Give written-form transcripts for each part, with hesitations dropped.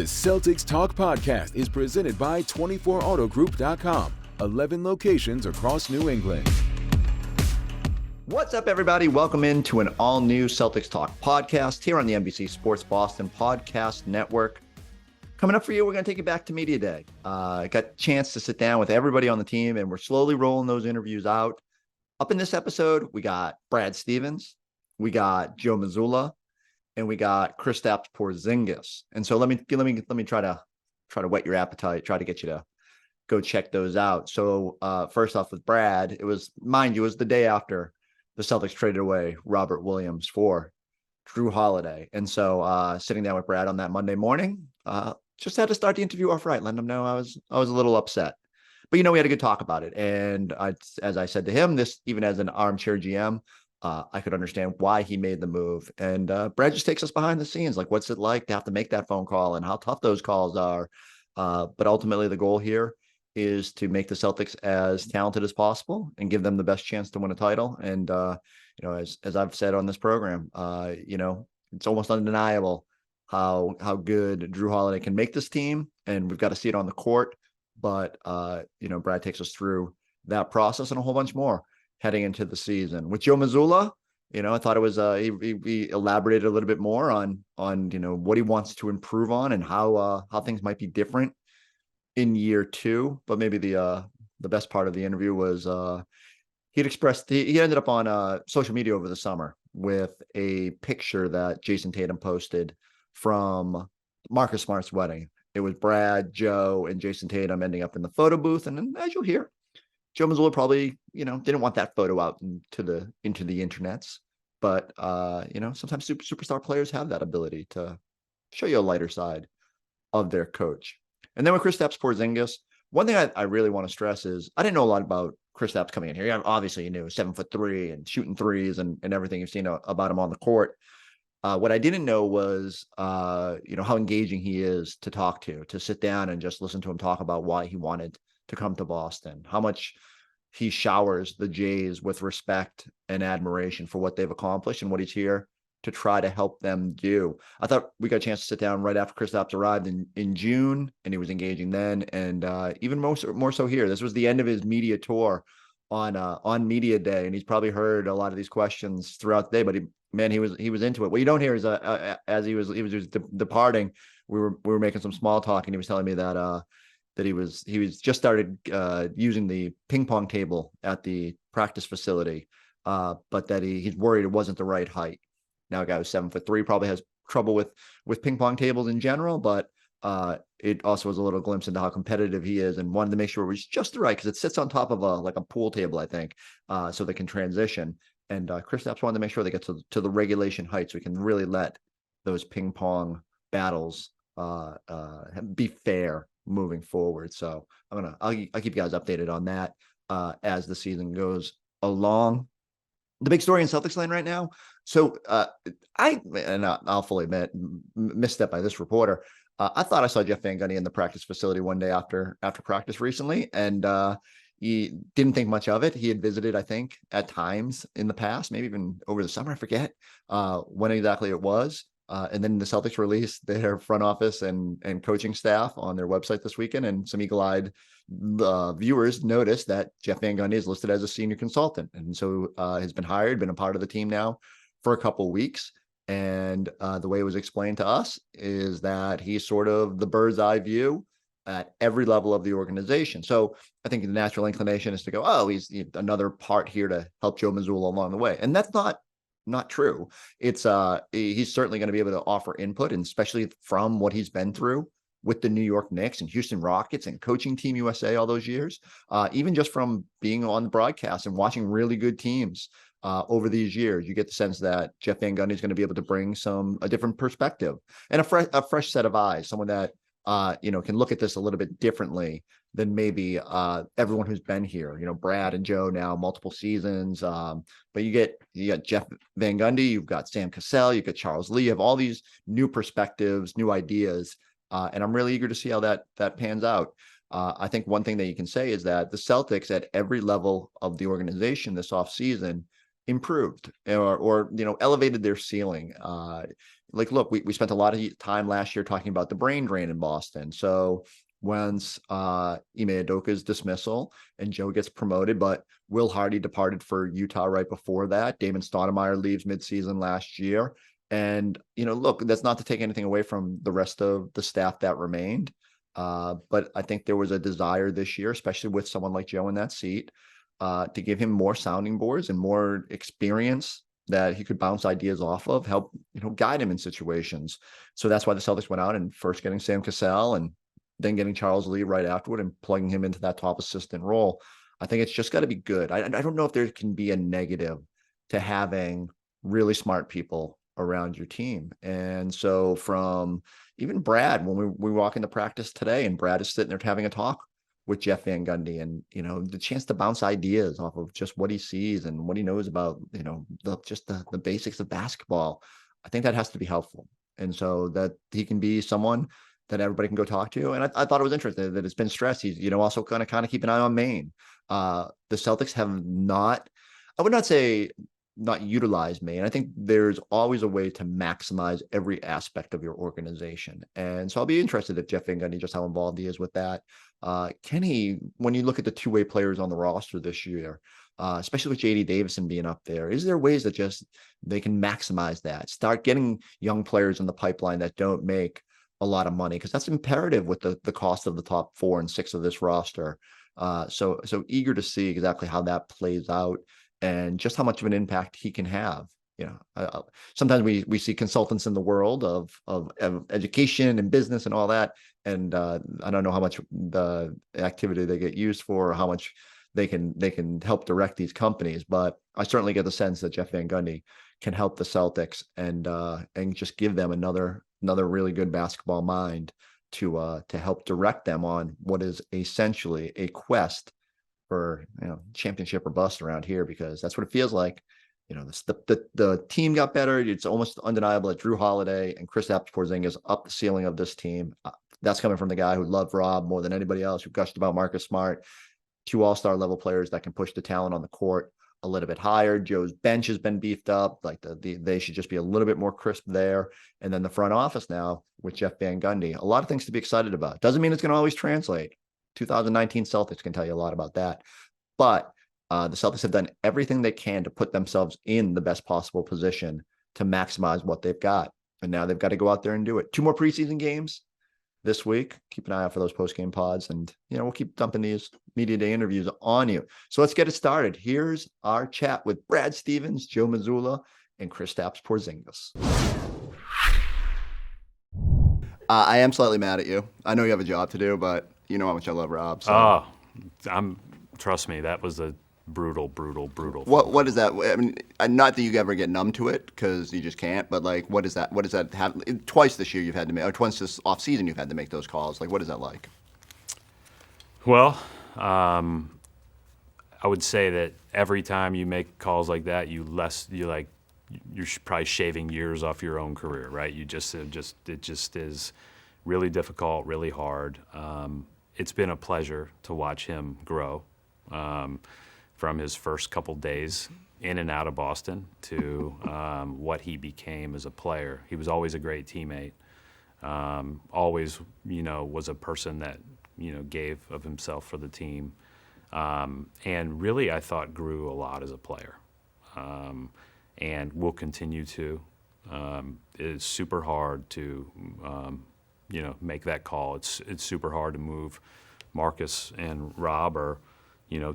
Celtics Talk podcast is presented by 24autogroup.com, 11 locations across New England. What's up, everybody? Welcome into an all-new Celtics Talk podcast here on the NBC Sports Boston podcast network. Coming up for you, we're going to take you back to Media Day. I got a chance to sit down with everybody on the team, and we're slowly rolling those interviews out. Up in this episode, we got Brad Stevens, we got Joe Mazzulla, and we got Kristaps Porzingis. And so let me try to whet your appetite, try to get you to go check those out. So first off with Brad, it was the day after the Celtics traded away Robert Williams for Jrue Holiday. And so sitting down with Brad on that Monday morning, just had to start the interview off right, letting him know I was a little upset. But, we had a good talk about it. And as I said to him, this, even as an armchair GM, I could understand why he made the move. And Brad just takes us behind the scenes. Like, what's it like to have to make that phone call and how tough those calls are. But ultimately, the goal here is to make the Celtics as talented as possible and give them the best chance to win a title. And, as I've said on this program, it's almost undeniable how good Jrue Holiday can make this team. And we've got to see it on the court. But, Brad takes us through that process and a whole bunch more heading into the season. With Joe Mazzulla, I thought it was he elaborated a little bit more on what he wants to improve on and how things might be different in year two. But maybe the best part of the interview was he ended up on social media over the summer with a picture that Jason Tatum posted from Marcus Smart's wedding. It was Brad, Joe, and Jason Tatum ending up in the photo booth. And then, as you'll hear, Joe Mazzulla probably, didn't want that photo out into the internets. But, sometimes superstar players have that ability to show you a lighter side of their coach. And then with Kristaps Porzingis, one thing I really want to stress is I didn't know a lot about Kristaps coming in here. Obviously, 7'3" and shooting threes and everything you've seen about him on the court. What I didn't know was, how engaging he is to talk to sit down and just listen to him talk about why he wanted to come to Boston, how much he showers the Jays with respect and admiration for what they've accomplished and what he's here to try to help them do. I thought we got a chance to sit down right after Kristaps arrived in June, and he was engaging then. And even more so here, this was the end of his media tour on Media Day, and he's probably heard a lot of these questions throughout the day, but he was into it. What you don't hear is as he was departing, we were making some small talk, and he was telling me that he was just started using the ping pong table at the practice facility, but that he's worried it wasn't the right height. Now, a guy who's 7'3" probably has trouble with ping pong tables in general, but it also was a little glimpse into how competitive he is, and wanted to make sure it was just right because it sits on top of a pool table, I think, so they can transition. And Kristaps wanted to make sure they get to the regulation height so we can really let those ping pong battles be fair moving forward. So I'll keep you guys updated on that as the season goes along. The big story in Celtics land right now. So I'll fully admit, misstep by this reporter. I thought I saw Jeff Van Gundy in the practice facility one day after practice recently, and he didn't think much of it. He had visited, I think, at times in the past, maybe even over the summer. I forget when exactly it was. And then the Celtics released their front office and coaching staff on their website this weekend, and some eagle-eyed viewers noticed that Jeff Van Gundy is listed as a senior consultant, and so has been hired, been a part of the team now for a couple of weeks. And the way it was explained to us is that he's sort of the bird's eye view at every level of the organization. So I think the natural inclination is to go, oh, he's another part here to help Joe Mazzulla along the way. And that's not true. It's he's certainly going to be able to offer input, and especially from what he's been through with the New York Knicks and Houston Rockets and coaching Team USA all those years, even just from being on the broadcast and watching really good teams over these years, you get the sense that Jeff Van Gundy is going to be able to bring a different perspective and a fresh set of eyes, someone that can look at this a little bit differently than maybe everyone who's been here. Brad and Joe now multiple seasons, but you got Jeff Van Gundy, you've got Sam Cassell, you've got Charles Lee, you have all these new perspectives, new ideas, and I'm really eager to see how that pans out. I think one thing that you can say is that the Celtics at every level of the organization this offseason improved or elevated their ceiling. Look, we spent a lot of time last year talking about the brain drain in Boston. So once Ime Udoka's dismissal and Joe gets promoted, but Will Hardy departed for Utah right before that. Damon Stoudemire leaves midseason last year. And, look, that's not to take anything away from the rest of the staff that remained. But I think there was a desire this year, especially with someone like Joe in that seat, to give him more sounding boards and more experience that he could bounce ideas off of, help, guide him in situations. So that's why the Celtics went out and first getting Sam Cassell and then getting Charles Lee right afterward and plugging him into that top assistant role. I think it's just got to be good. I don't know if there can be a negative to having really smart people around your team. And so from even Brad, when we walk into practice today and Brad is sitting there having a talk with Jeff Van Gundy and, the chance to bounce ideas off of just what he sees and what he knows about, the basics of basketball. I think that has to be helpful. And so that he can be someone that everybody can go talk to. And I thought it was interesting that it's been stressed. He's, also going to kind of keep an eye on Maine. The Celtics have not, I would not say not utilized Maine. I think there's always a way to maximize every aspect of your organization. And so I'll be interested if Jeff Van Gundy, just how involved he is with that. Can he, when you look at the two-way players on the roster this year, especially with J.D. Davison being up there, is there ways that just they can maximize that, start getting young players in the pipeline that don't make a lot of money? Because that's imperative with the cost of the top 4 and 6 of this roster. So eager to see exactly how that plays out and just how much of an impact he can have. Sometimes we see consultants in the world of education and business and all that. And I don't know how much the activity they get used for, or how much they can help direct these companies. But I certainly get the sense that Jeff Van Gundy can help the Celtics and just give them another really good basketball mind to help direct them on what is essentially a quest for championship or bust around here, because that's what it feels like. The team got better. It's almost undeniable that Jrue Holiday and Kristaps Porzingis up the ceiling of this team. That's coming from the guy who loved Rob more than anybody else, who gushed about Marcus Smart. 2 all-star level players that can push the talent on the court a little bit higher. Joe's bench has been beefed up. Like they should just be a little bit more crisp there. And then the front office now with Jeff Van Gundy, a lot of things to be excited about. Doesn't mean it's going to always translate. 2019 Celtics can tell you a lot about that. But the Celtics have done everything they can to put themselves in the best possible position to maximize what they've got. And now they've got to go out there and do it. 2 more preseason games this week. Keep an eye out for those post-game pods. And, we'll keep dumping these media day interviews on you. So let's get it started. Here's our chat with Brad Stevens, Joe Mazzulla, and Kristaps Porzingis. I am slightly mad at you. I know you have a job to do, but you know how much I love Rob. So. Trust me, that was a brutal. What is that? I mean, not that you ever get numb to it because you just can't. But like, what is that? What does that have? Twice this year you've had to make, or twice this off season you've had to make those calls. Like, what is that like? Well, I would say that every time you make calls like that, you're probably shaving years off your own career, right? It just is really difficult, really hard. It's been a pleasure to watch him grow. From his first couple days in and out of Boston to what he became as a player. He was always a great teammate, always, was a person that, gave of himself for the team. And really, I thought grew a lot as a player and will continue to. It's super hard to, make that call. It's super hard to move. Marcus and Rob are,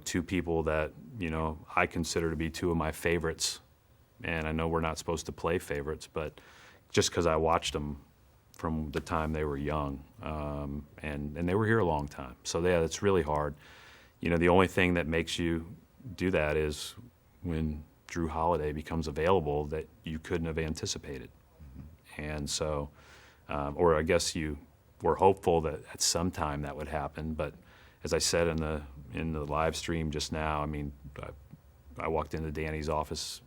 2 people that, I consider to be 2 of my favorites. And I know we're not supposed to play favorites, but just because I watched them from the time they were young, and they were here a long time. So, yeah, it's really hard. The only thing that makes you do that is when Jrue Holiday becomes available that you couldn't have anticipated. And so, or I guess you were hopeful that at some time that would happen, but as I said in the live stream just now, I mean, I walked into Danny's office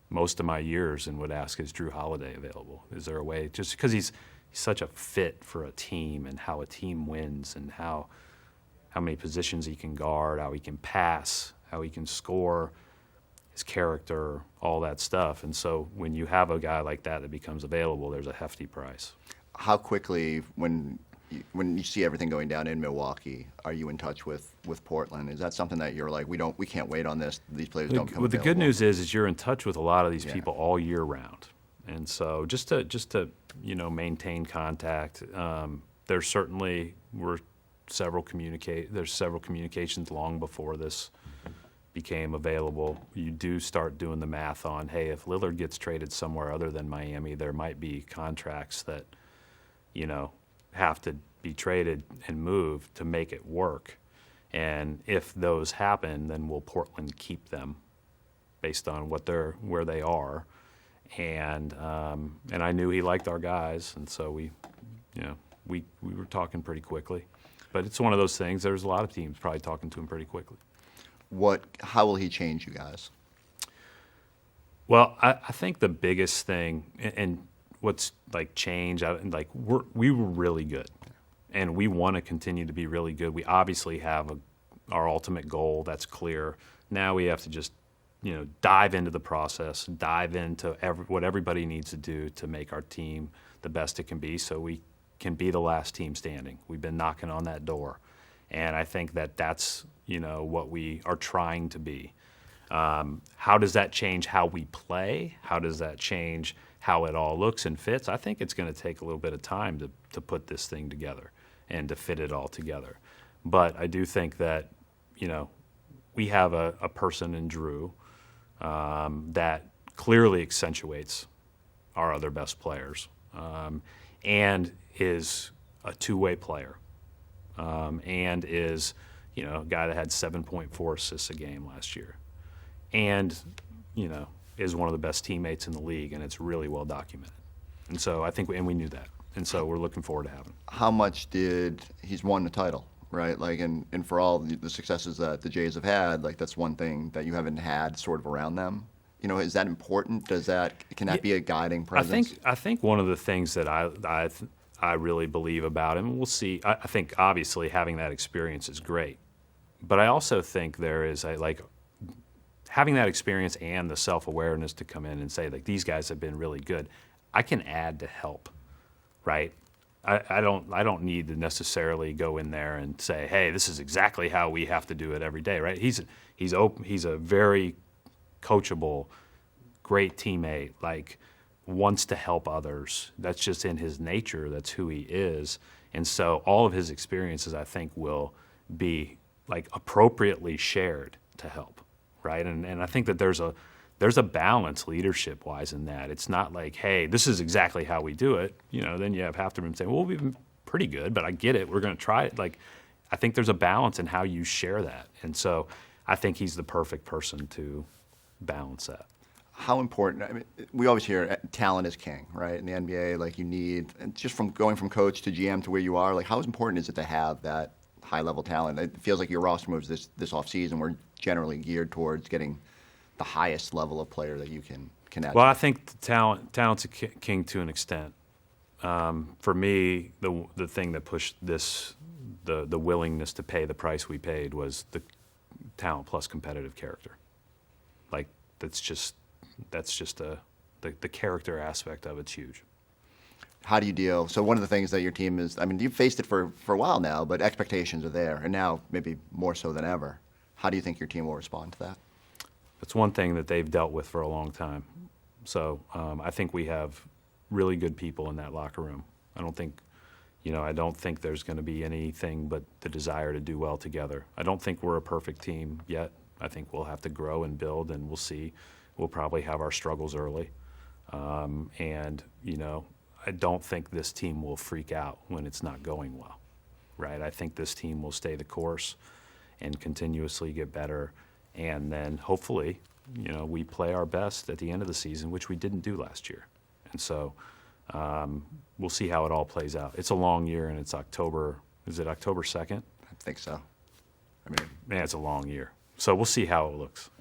most of my years and would ask, is Jrue Holiday available? Is there a way? Just because he's such a fit for a team and how a team wins and how many positions he can guard, how he can pass, how he can score. his character, all that stuff. And so when you have a guy like that becomes available, there's a hefty price. How quickly, when you see everything going down in Milwaukee, are you in touch with Portland? Is that something that you're like, we can't wait on this? These players don't come. Well, the good news is you're in touch with a lot of these Yeah. people all year round, and so just to maintain contact. There's certainly several communications long before this became available. You do start doing the math on, hey, if Lillard gets traded somewhere other than Miami, there might be contracts that have to be traded and moved to make it work. And if those happen, then will Portland keep them based on where they are? And I knew he liked our guys, and so we were talking pretty quickly. But it's one of those things. There's a lot of teams probably talking to him pretty quickly. How will he change you guys? Well, I think the biggest thing, and what's like changed, we were really good, and we want to continue to be really good. We obviously have our ultimate goal. That's clear. Now we have to just dive into the process, dive into what everybody needs to do to make our team the best it can be, so we can be the last team standing. We've been knocking on that door, and I think that's what we are trying to be. How does that change how we play? How does that change how it all looks and fits? I think it's going to take a little bit of time to put this thing together and to fit it all together. But I do think that we have a person in Jrue that clearly accentuates our other best players, and is a two-way player, and is a guy that had 7.4 assists a game last year, and is one of the best teammates in the league, and it's really well documented. And so I think we knew that, and so we're looking forward to having. How much he's won the title, right? Like, and for all the successes that the Jays have had, like that's one thing that you haven't had sort of around them. Is that important? Can that be a guiding presence? I think one of the things that I really believe about him, we'll see. I think obviously having that experience is great, but I also think there is having that experience and the self-awareness to come in and say, like, these guys have been really good. I can add to help, right? I don't need to necessarily go in there and say, hey, this is exactly how we have to do it every day, right? He's open. He's a very coachable, great teammate, wants to help others. That's just in his nature. That's who he is. And so all of his experiences, I think, will be appropriately shared to help, right? And I think that there's a balance leadership-wise in that. It's not like, hey, this is exactly how we do it. Then you have half the room saying, well, we've been pretty good, but I get it. We're going to try it. I think there's a balance in how you share that. And so I think he's the perfect person to balance that. How important? I mean, we always hear talent is king, right? In the NBA, you need, and just from going from coach to GM to where you are, how important is it to have that high-level talent? It feels like your roster moves this offseason were generally geared towards getting the highest level of player that you can add. Well, I think the talent's a king to an extent. For me, the thing that pushed the willingness to pay the price we paid was the talent plus competitive character. That's just the character aspect of it's huge. How do you deal? So one of the things that your team is, you've faced it for a while now, but expectations are there, and now maybe more so than ever. How do you think your team will respond to that? That's one thing that they've dealt with for a long time. So I think we have really good people in that locker room. I don't think there's going to be anything but the desire to do well together. I don't think we're a perfect team yet. I think we'll have to grow and build, and we'll see. We'll probably have our struggles early. I don't think this team will freak out when it's not going well, right? I think this team will stay the course and continuously get better. And then hopefully, we play our best at the end of the season, which we didn't do last year. And so we'll see how it all plays out. It's a long year, and it's October. Is it October 2nd? I think so. Man, it's a long year. So we'll see how it looks.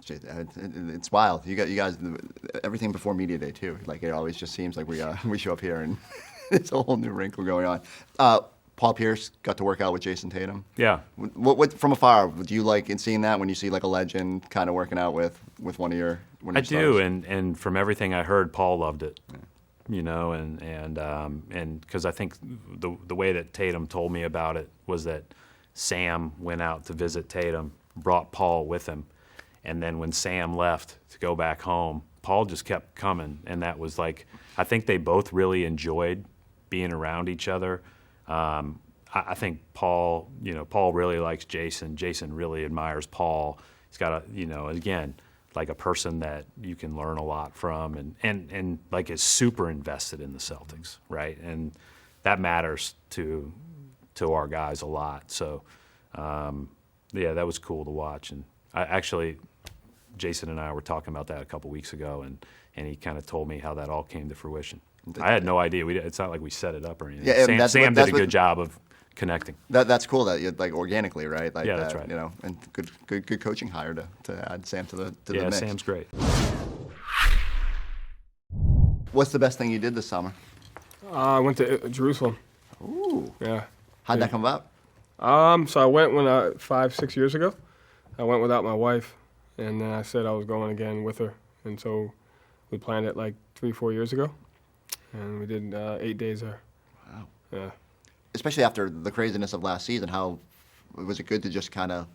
It's wild. You guys, everything before media day too. It always just seems like we show up here and it's a whole new wrinkle going on. Paul Pierce got to work out with Jason Tatum. Yeah. What from afar, do you like in seeing that when you see like a legend kind of working out with one of your I do, stars? and from everything I heard, Paul loved it. Yeah. You know, and because I think the way that Tatum told me about it was that Sam went out to visit Tatum, brought Paul with him, and then when Sam left to go back home, Paul just kept coming, and that was like, I think they both really enjoyed being around each other. I think Paul really likes Jason. Jason really admires Paul. He's got again, like a person that you can learn a lot from, and like is super invested in the Celtics, right? And that matters to our guys a lot. So, yeah, that was cool to watch. And Jason and I were talking about that a couple weeks ago, and he kind of told me how that all came to fruition. I had no idea. It's not like we set it up or anything. Yeah, Sam did a good job of connecting. That's cool that you like organically, right? Like yeah, that's right. You know, and good coaching hire to add Sam to the mix. Yeah, Sam's great. What's the best thing you did this summer? I went to Jerusalem. Ooh. Yeah. How'd that come about? So I went 5-6 years ago. I went without my wife, and then I said I was going again with her, and so we planned it like 3-4 years ago, and we did 8 days there. Wow. Yeah. Especially after the craziness of last season, how was it good to just kind of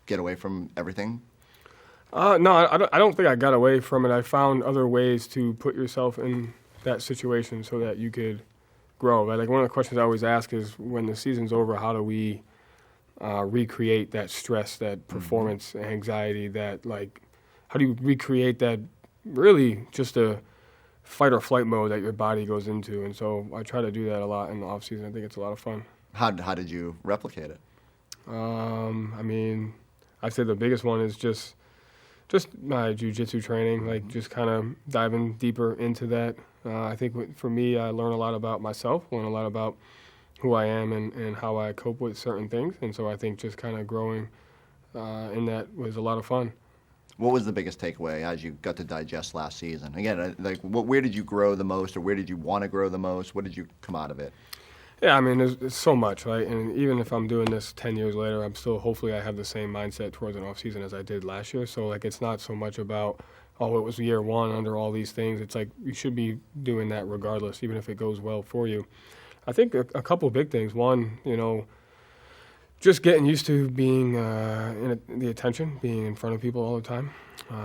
get away from everything? No, I don't think I got away from it. I found other ways to put yourself in that situation so that you could grow. Like one of the questions I always ask is, when the season's over, how do we recreate that stress, that performance anxiety, that how do you recreate that really just a fight or flight mode that your body goes into? And so I try to do that a lot in the off season. I think it's a lot of fun. How did you replicate it? I mean, I'd say the biggest one is just my jiu-jitsu training, like just kind of diving deeper into that. I think for me, I learn a lot about myself, learn a lot about who I am and how I cope with certain things. And so I think just kind of growing in that was a lot of fun. What was the biggest takeaway as you got to digest last season? Again, where did you grow the most, or where did you want to grow the most? What did you come out of it? Yeah, I mean, there's so much, right? And even if I'm doing this 10 years later, I'm still, hopefully I have the same mindset towards an off season as I did last year. So it's not so much about, oh, it was year one under all these things. It's like you should be doing that regardless, even if it goes well for you. I think a couple of big things. One, just getting used to being in the attention, being in front of people all the time.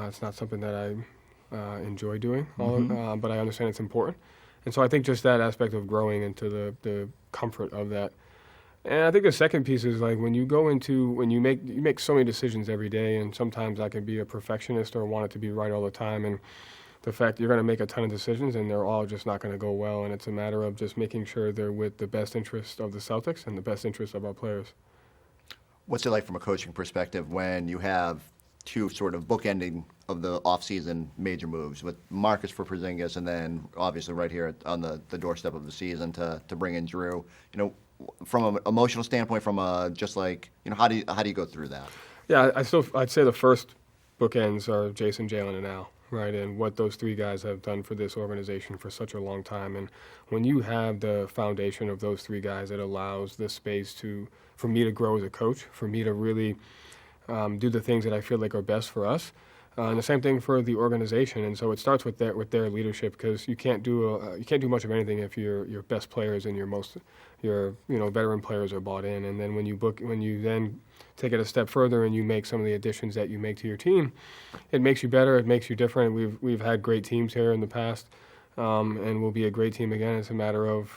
It's not something that I enjoy doing, but I understand it's important. And so I think just that aspect of growing into the comfort of that. And I think the second piece is like when you make so many decisions every day, and sometimes I can be a perfectionist or want it to be right all the time. And the fact you're going to make a ton of decisions and they're all just not going to go well. And it's a matter of just making sure they're with the best interest of the Celtics and the best interest of our players. What's it like from a coaching perspective when you have two sort of bookending of the offseason major moves with Marcus for Porzingis and then obviously right here on the doorstep of the season to bring in Jrue? From an emotional standpoint, from how do you go through that? Yeah, I'd say the first bookends are Jason, Jalen, and Al, right? And what those three guys have done for this organization for such a long time. And when you have the foundation of those three guys, it allows the space for me to grow as a coach, for me to really do the things that I feel like are best for us. And the same thing for the organization. And so it starts with their leadership, because you can't do much of anything if your best players and your veteran players are bought in. And then when you then take it a step further and you make some of the additions that you make to your team, it makes you better. It makes you different. We've had great teams here in the past, and we'll be a great team again. It's a matter of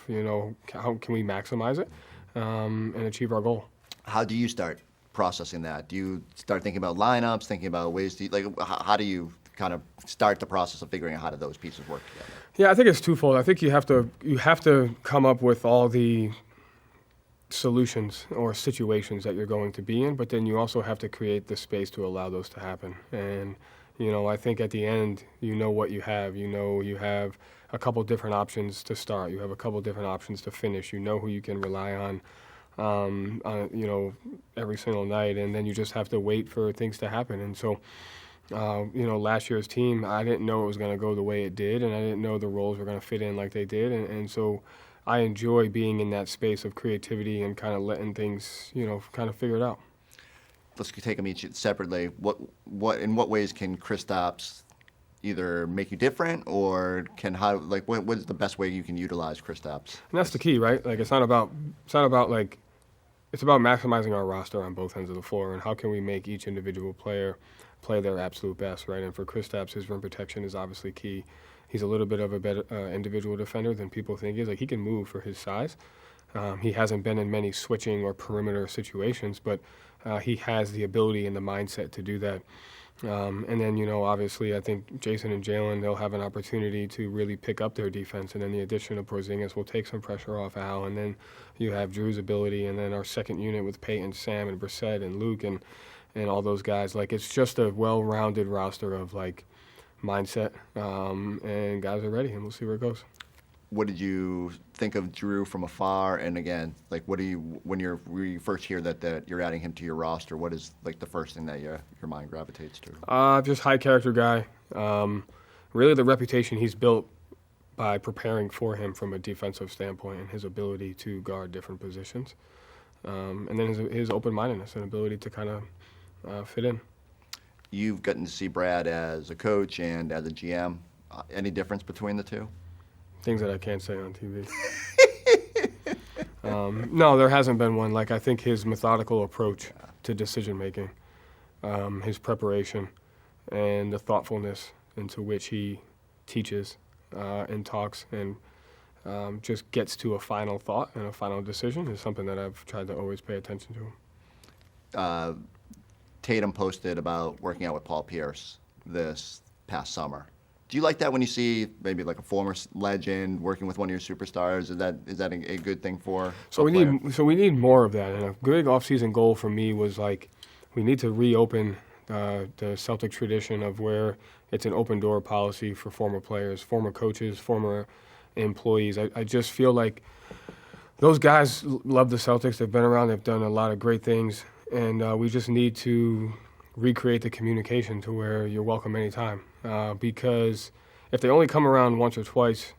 how can we maximize it and achieve our goal. How do you start processing that? Do you start thinking about lineups, thinking about ways to how do you kind of start the process of figuring out how do those pieces work together? Yeah, I think it's twofold. I think you have to come up with all the solutions or situations that you're going to be in, but then you also have to create the space to allow those to happen. And I think at the end, what you have. You have a couple different options to start. You have a couple different options to finish. You know who you can rely on every single night, and then you just have to wait for things to happen. And so, last year's team, I didn't know it was going to go the way it did, and I didn't know the roles were going to fit in like they did. And so I enjoy being in that space of creativity and kind of letting things, kind of figure it out. Let's take them each separately. In what ways can Kristaps either make you different, or what is the best way you can utilize Kristaps? And that's the key, right? Like it's about maximizing our roster on both ends of the floor, and how can we make each individual player play their absolute best, right? And for Kristaps, his rim protection is obviously key. He's a little bit of a better individual defender than people think he is. Like, he can move for his size. He hasn't been in many switching or perimeter situations, but he has the ability and the mindset to do that. And then, obviously, I think Jason and Jalen, they'll have an opportunity to really pick up their defense. And then the addition of Porzingis will take some pressure off Al. And then you have Jrue's ability, and then our second unit with Peyton, Sam, and Brissett, and Luke, and all those guys. Like, it's just a well-rounded roster of, mindset, and guys are ready, and we'll see where it goes. What did you think of Jrue from afar? And again, when you first hear that you're adding him to your roster, what is the first thing that your mind gravitates to? Just high character guy. Really, the reputation he's built by preparing for him from a defensive standpoint, and his ability to guard different positions, and then his open-mindedness and ability to kind of fit in. You've gotten to see Brad as a coach and as a GM. Any difference between the two? Things that I can't say on TV. No, there hasn't been one. I think his methodical approach to decision-making, his preparation, and the thoughtfulness into which he teaches and talks and just gets to a final thought and a final decision is something that I've tried to always pay attention to. Tatum posted about working out with Paul Pierce this past summer. Do you like that when you see maybe a former legend working with one of your superstars? Is that a good thing for? So we need more of that. And a big offseason goal for me was we need to reopen the Celtic tradition of where it's an open door policy for former players, former coaches, former employees. I just feel like those guys love the Celtics. They've been around. They've done a lot of great things. And we just need to recreate the communication to where you're welcome anytime. Because if they only come around once or twice,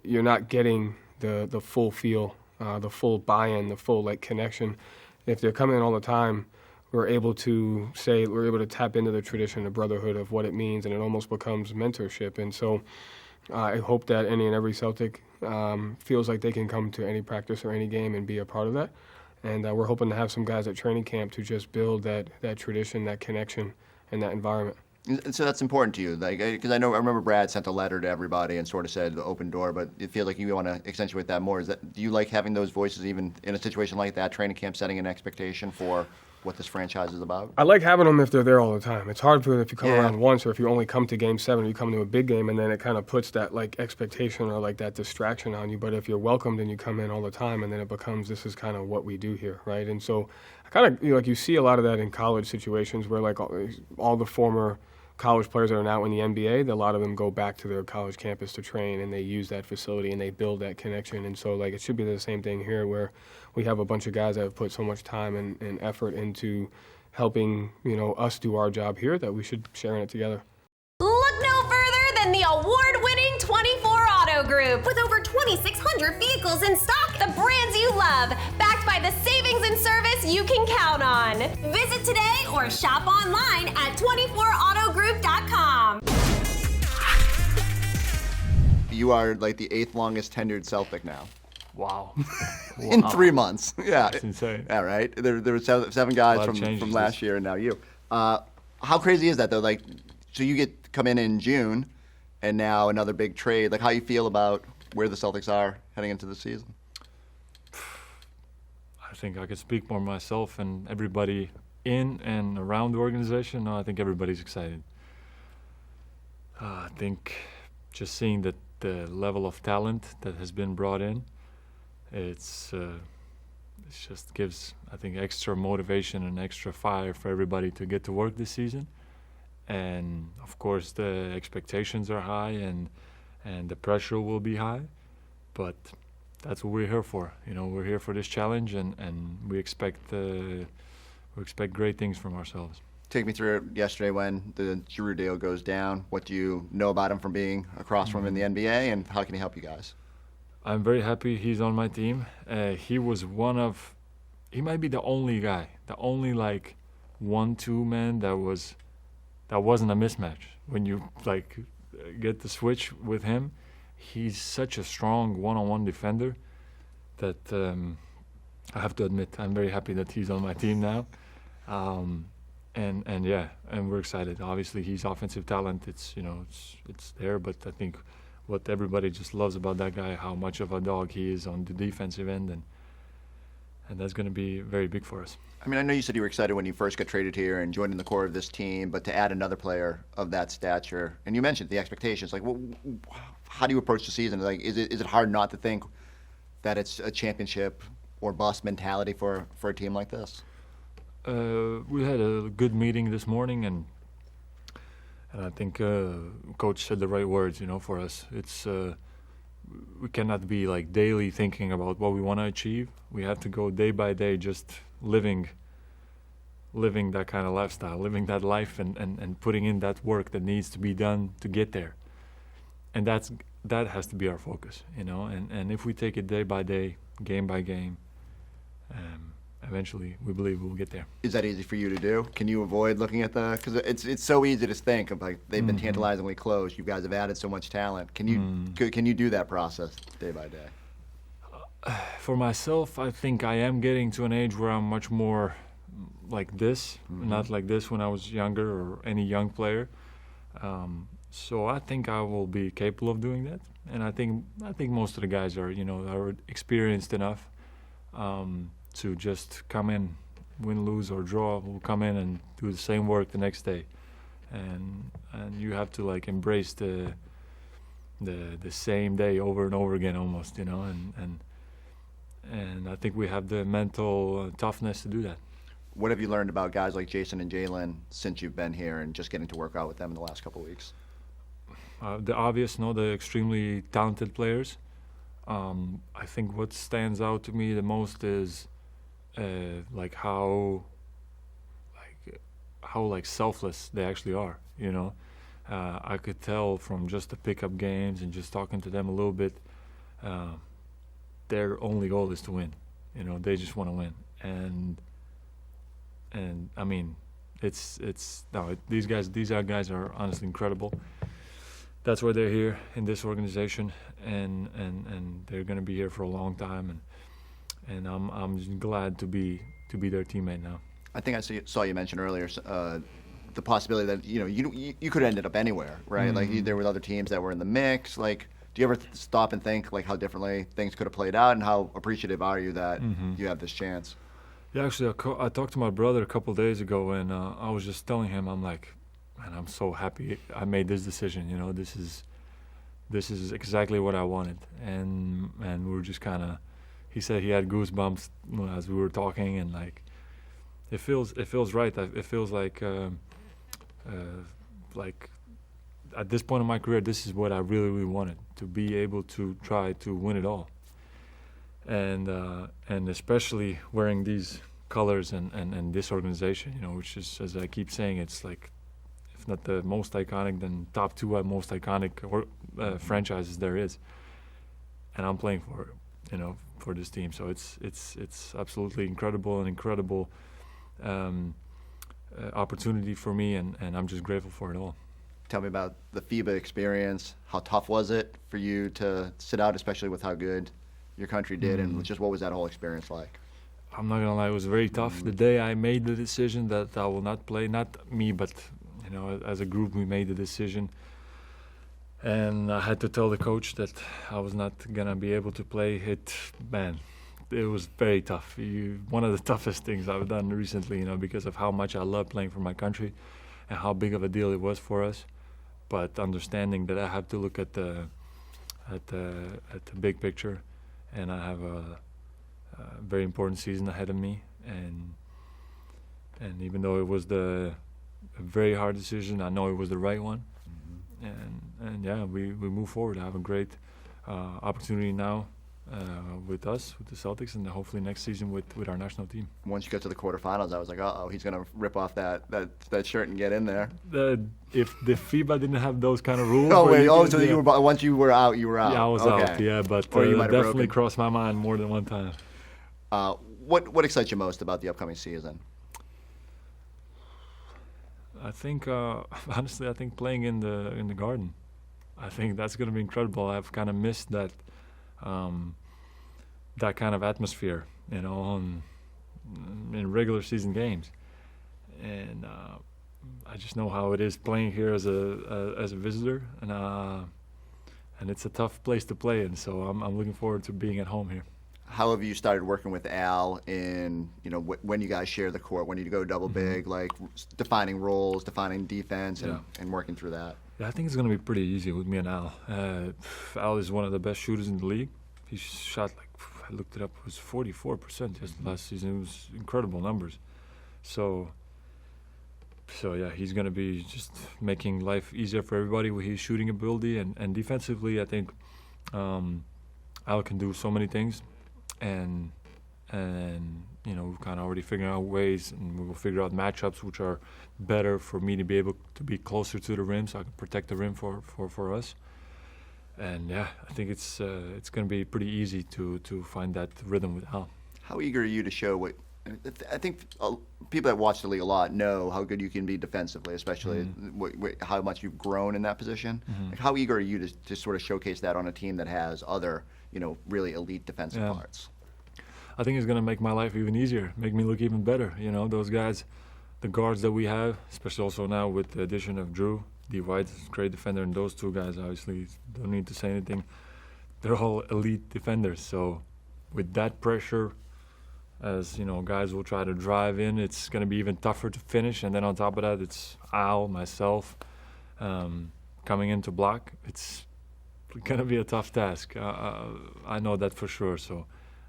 you're not getting the full feel, the full buy-in, the full connection. If they're coming in all the time, we're able to tap into the tradition, the brotherhood of what it means, and it almost becomes mentorship. And so I hope that any and every Celtic feels like they can come to any practice or any game and be a part of that. And we're hoping to have some guys at training camp to just build that tradition, that connection, and that environment. And so that's important to you, because I remember Brad sent a letter to everybody and sort of said the open door, but you feel like you want to accentuate that more. Do you like having those voices even in a situation like that, training camp, setting an expectation for what this franchise is about? I like having them if they're there all the time. It's hard for if you come around once, or if you only come to Game 7, you come to a big game, and then it kind of puts that expectation or that distraction on you. But if you're welcomed and you come in all the time, and then it becomes, this is kind of what we do here, right? And so I kind of you see a lot of that in college situations where all the former college players that are now in the NBA, a lot of them go back to their college campus to train, and they use that facility and they build that connection. And so it should be the same thing here, where we have a bunch of guys that have put so much time and effort into helping us do our job here, that we should share in it together. Look no further than the award-winning 24 Auto Group. With over 2,600 vehicles in stock, the brands you love, backed by the savings and service you can count on. Visit today or shop online at 24autogroup.com. You are the 8th longest tenured Celtic now. Wow. In 3 months. Yeah. That's insane. Yeah, right? There were seven guys from last year, and now you. How crazy is that, though? So you get to come in June, and now another big trade. How you feel about where the Celtics are heading into the season? I think I could speak more myself and everybody in and around the organization. No, I think everybody's excited. I think just seeing the level of talent that has been brought in, it just gives, I think, extra motivation and extra fire for everybody to get to work this season. And of course the expectations are high and the pressure will be high, but that's what we're here for. We're here for this challenge, and we expect great things from ourselves. Take me through it yesterday when the Jrue deal goes down. What do you know about him from being across from him in the NBA, and how can he help you guys? I'm very happy he's on my team. He might be the only guy, the only like 1-2 man that wasn't a mismatch. When you like get the switch with him, he's such a strong one-on-one defender that I have to admit I'm very happy that he's on my team now. And we're excited. Obviously, he's offensive talent. It's there, but I think what everybody just loves about that guy, how much of a dog he is on the defensive end, and that's going to be very big for us. I mean, I know you said you were excited when you first got traded here and joined in the core of this team, but to add another player of that stature, and you mentioned the expectations. Like, how do you approach the season? Like, is it hard not to think that it's a championship or bust mentality for a team like this? We had a good meeting this morning, and I think coach said the right words. For us, it's we cannot be like daily thinking about what we want to achieve. We have to go day by day, just living that kind of lifestyle, living that life, and putting in that work that needs to be done to get there. And that has to be our focus, And if we take it day by day, game by game, eventually we believe we'll get there. Is that easy for you to do? Can you avoid looking at because it's so easy to think of, like, they've been tantalizingly close. You guys have added so much talent. Can you do that process day by day? For myself, I think I am getting to an age where I'm much more like this, not like this when I was younger or any young player. So I think I will be capable of doing that, and I think most of the guys are experienced enough to just come in, win, lose, or draw. We'll come in and do the same work the next day, and you have to like embrace the same day over and over again almost, and I think we have the mental toughness to do that. What have you learned about guys like Jason and Jalen since you've been here and just getting to work out with them in the last couple of weeks? The obvious, the extremely talented players. I think what stands out to me the most is how selfless they actually are. I could tell from just the pickup games and just talking to them a little bit. Their only goal is to win. They just want to win, and I mean, these guys are honestly incredible. That's why they're here in this organization, and they're going to be here for a long time, and I'm just glad to be their teammate now. I think I saw you mention earlier the possibility that you could have ended up anywhere, right? Mm-hmm. Like there were other teams that were in the mix. Like, do you ever stop and think like how differently things could have played out, and how appreciative are you that you have this chance? Yeah, actually, I talked to my brother a couple of days ago, and I was just telling him, I'm like, man, I'm so happy I made this decision. This is exactly what I wanted, and we were just kind of. He said he had goosebumps as we were talking, and like, it feels right. It feels like at this point in my career, this is what I really, really wanted, to be able to try to win it all. And especially wearing these colors and this organization, which is, as I keep saying, it's like, if not the most iconic, then top 2 most iconic franchises there is. And I'm playing for this team, so it's absolutely incredible opportunity for me, and I'm just grateful for it all. Tell me about the FIBA experience. How tough was it for you to sit out, especially with how good your country did, and just what was that whole experience like? I'm not gonna lie, it was very tough. The day I made the decision that I will not play, not me, but as a group we made the decision, and I had to tell the coach that I was not gonna be able to play. It was very tough. One of the toughest things I've done recently, because of how much I love playing for my country and how big of a deal it was for us. But understanding that I have to look at the big picture, and I have a very important season ahead of me, and even though it was a very hard decision, I know it was the right one, and we move forward. I have a great opportunity now with us, with the Celtics, and hopefully next season with our national team. Once you get to the quarterfinals, I was like, uh-oh, he's going to rip off that shirt and get in there. If the FIBA didn't have those kind of rules. Oh, wait, so you were, once you were out, you were out. Yeah, I was out, yeah, but definitely crossed my mind more than one time. What excites you most about the upcoming season? I think, honestly, I think playing in the Garden. I think that's going to be incredible. I've kind of missed that that kind of atmosphere, in regular season games, and I just know how it is playing here as a visitor, and it's a tough place to play in. So I'm looking forward to being at home here. How have you started working with Al in, when you guys share the court, when you go double big, like defining roles, defining defense, and working through that? Yeah, I think it's going to be pretty easy with me and Al. Al is one of the best shooters in the league. He shot, I looked it up, it was 44% just last season. It was incredible numbers. So yeah, he's going to be just making life easier for everybody with his shooting ability. And defensively, I think Al can do so many things. And we've kind of already figured out ways, and we will figure out matchups which are better for me to be able to be closer to the rim, so I can protect the rim for us. And yeah, I think it's going to be pretty easy to find that rhythm with Al. How eager are you to show what? I think people that watch the league a lot know how good you can be defensively, especially how much you've grown in that position. Like, how eager are you to sort of showcase that on a team that has other, really elite defensive parts? I think it's going to make my life even easier, make me look even better. Those guys, the guards that we have, especially also now with the addition of Jrue, D. White is a great defender, and those two guys, obviously, don't need to say anything. They're all elite defenders. So with that pressure, as guys will try to drive in, it's going to be even tougher to finish. And then on top of that, it's Al, myself, coming in to block. It's going to be a tough task. I know that for sure. So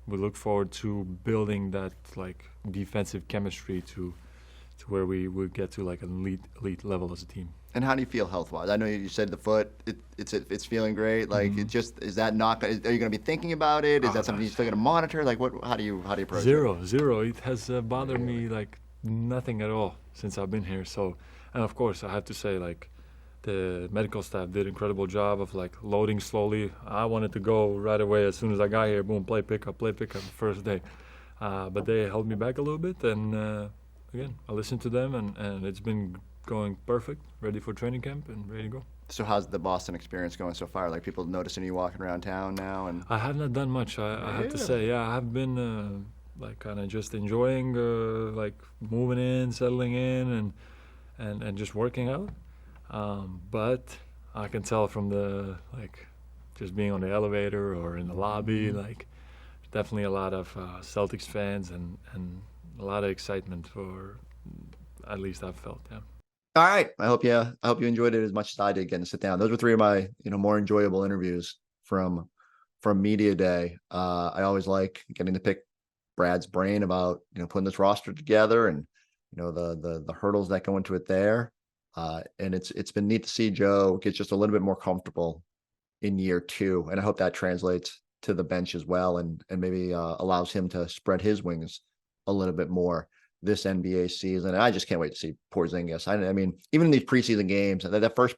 we look forward to building that defensive chemistry to where we would get to an elite level as a team. And how do you feel health-wise? I know you said the foot; it's feeling great. Is that not? Are you going to be thinking about it? Is that something you're still going to monitor? How do you approach it? Zero. It has bothered me nothing at all since I've been here. So, and of course, I have to say the medical staff did an incredible job of loading slowly. I wanted to go right away as soon as I got here. Boom, play pickup the first day. But they held me back a little bit, and again, I listened to them, and it's been going perfect, ready for training camp and ready to go. So how's the Boston experience going so far? People noticing you walking around town now? And I have not done much, I have to say. Yeah, I have been kind of just enjoying moving in, settling in, and just working out. But I can tell from the just being on the elevator or in the lobby, definitely a lot of Celtics fans and a lot of excitement, for at least I've felt. Yeah. All right. I hope you enjoyed it as much as I did getting to sit down. Those were three of my more enjoyable interviews from Media Day. I always like getting to pick Brad's brain about putting this roster together and the hurdles that go into it there. And it's been neat to see Joe get just a little bit more comfortable in year two, and I hope that translates to the bench as well, and maybe allows him to spread his wings a little bit more this NBA season. And I just can't wait to see Porzingis. I mean, even in these preseason games, that first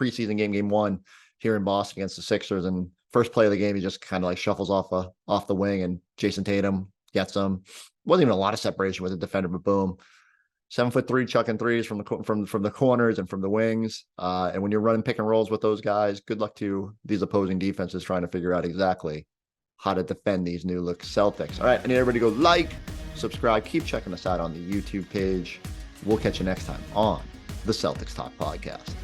preseason game one here in Boston against the Sixers, and first play of the game, he just kind of shuffles off the wing, and Jason Tatum gets him. Wasn't even a lot of separation with the defender, but boom, 7'3", chucking threes from the corners and from the wings. And when you're running pick and rolls with those guys, good luck to these opposing defenses trying to figure out exactly how to defend these new look Celtics. All right, I need everybody to go subscribe, keep checking us out on the YouTube page. We'll catch you next time on the Celtics Talk Podcast.